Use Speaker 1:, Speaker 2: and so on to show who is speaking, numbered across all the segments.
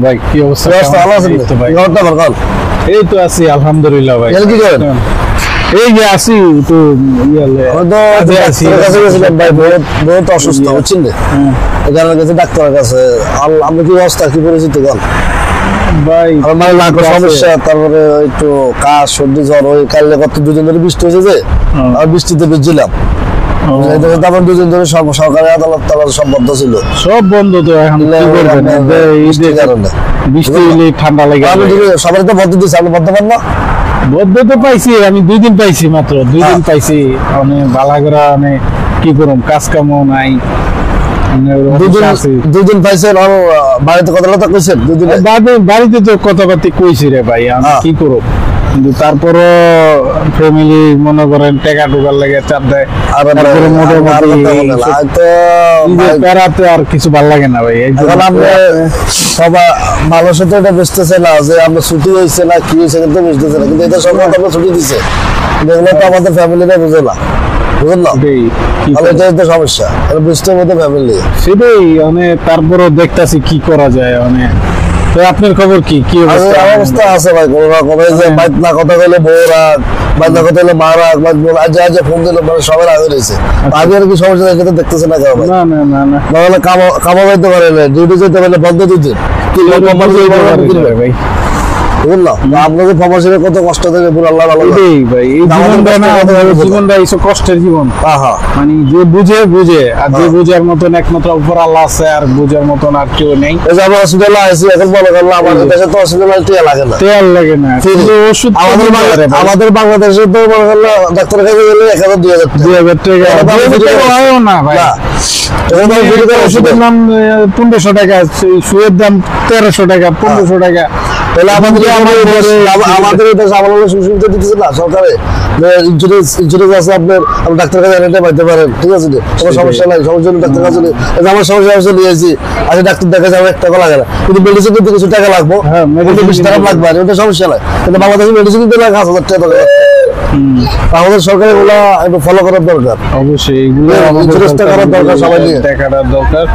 Speaker 1: ভাই কি অবস্থা? ভালো আছেন ভাই? এই তো আছি আলহামদুলিল্লাহ ভাই। কি করেন? এই যে আছি তো
Speaker 2: বহুত অসুস্থ বুঝছেন, এখানে গেছে ডাক্তারের কাছে। আপনি কি অবস্থা, কি পরিচিত গান
Speaker 1: ভাই?
Speaker 2: আমার নাকের সমস্যা, তারপরে একটু কাশ, সর্দি, জ্বর। ওই কালকে কত দুদিন ধরে বৃষ্টি হয়েছে যে, আর বৃষ্টিতে ভিজছিলাম। তারপর দুদিন ধরে সরকারি আদালত সব বন্ধ ছিল,
Speaker 1: সব বন্ধ। তো এখন বৃষ্টি হলে ঠান্ডা লাগে।
Speaker 2: সবাই তো বদ্ধ দিচ্ছে, আপনি বদ্ধ পান না?
Speaker 1: বদ্ধ তো পাইছি আমি, 2 দিন পাইছি, মাত্র 2 দিন পাইছি। মানে বালাগরা মানে কি করুম, কাজ কামও নাই।
Speaker 2: 2 দিন পাইছেন, আর বাড়িতে কথাবার্তা কইছেন? 2 দিন
Speaker 1: বাড়িতে তো কথাবার্তা কইছি রে ভাই, আমি কি করব। কিন্তু তারপরও ফ্যামিলি মনে করেন টাকা ঢোকার লাগে চাপ দেয়। মোটামুটি আর কিছু ভালো লাগে না ভাই।
Speaker 2: সবাই ভালো সাথে এটা বুঝতেছে না যে আমরা ছুটি হয়েছে না কি হয়েছে, কিন্তু বুঝতেছে না। কিন্তু এটা সরকার আমরা ছুটি দিচ্ছে, এগুলো তো আমাদের ফ্যামিলিটা বুঝে না, বুঝলেন না? এটাই তো সমস্যা, বুঝতে মধ্যে ফ্যামিলি
Speaker 1: সেটাই। মানে তারপরও দেখতেছি কি করা যায়। মানে তো আপনার খবর কি? কি
Speaker 2: অবস্থা আছে ভাই? কোন রকম যে বাইক না কথা কইলে বউ রাগ, বাইক না কথা হলে মা রাগ, আজ আজ ফোন দিলে মানে সবার আগে রয়েছে। আগে আর কি সমস্যা এটা দেখতেছে না কেউ?
Speaker 1: না না না না,
Speaker 2: তাহলে কামা যাইতে পারে না, ডিউটি যেতে পারলে বন্ধ দিতে ভাই, বুঝলাম। আপনাদের প্রবাসীরা কত কষ্ট থাকে, পুরো আল্লাহ ভালো
Speaker 1: ভাই। এই জীবনটা এইসব কষ্টের জীবন। মানে যে বুঝে আর যে বুঝার মতন একমাত্র উপর আল্লাহ আছে, আর বুঝার মতন আর কেউ নেই।
Speaker 2: আমরা হসপিটালে আছি, এখন বলে গেল আমাদের দেশে তো হসপিটালে টিয়া লাগে না,
Speaker 1: তেল লাগে না। কিন্তু ওষুধ
Speaker 2: আমাদের বাংলাদেশে তো বলে গেল ডাক্তারের কাছে গেলে 1000-2000
Speaker 1: টাকা হয় না ভাই। ওষুধের দাম 1500 টাকা, সুয়ের দাম 1300 টাকা, 1500 টাকা।
Speaker 2: তাহলে আমাদের দেশে আমাদের সুবিধা দিতেছে না সরকারে, ইন্স্যুরেন্স আছে আপনার, আপনি ডাক্তার কাছে এনে পাইতে পারেন, ঠিক আছে? কোনো সমস্যা নাই, সমস্যা নেই। ডাক্তার কাছে আমার সমস্যা নিয়েছি, আচ্ছা ডাক্তার দেখা যাবে 1 টাকা লাগে না, কিন্তু মেডিসিন কিন্তু কিছু টাকা লাগবো, 20 টাকা লাগবে, আর ওটা সমস্যা নাই। কিন্তু বাংলাদেশে মেডিসিন দিতে লাগে 1000 টাকা। আমাদের সরকারের গুলা একটু ফলো করার দরকার,
Speaker 1: অবশ্যই
Speaker 2: ইন্স্যুরেন্সটা করার দরকার, সবাই নিয়ে টাকাটা দরকার।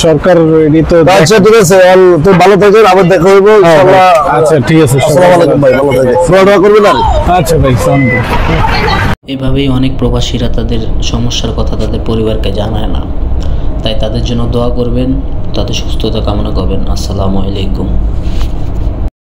Speaker 1: সরকার
Speaker 2: আচ্ছা ঠিক আছে, তো ভালো থাকেন, আবার দেখা হইব ইনশাআল্লাহ।
Speaker 1: আচ্ছা ঠিক আছে,
Speaker 2: আসসালামু আলাইকুম ভাই, ভালো থাকেন, দোয়া করবেন।
Speaker 1: আচ্ছা ভাই।
Speaker 3: এভাবেই অনেক প্রবাসীরা তাদের সমস্যার কথা তাদের পরিবারকে জানায় না, তাই তাদের জন্য দোয়া করবেন, তাদের সুস্থতা কামনা করবেন। আসসালামু আলাইকুম।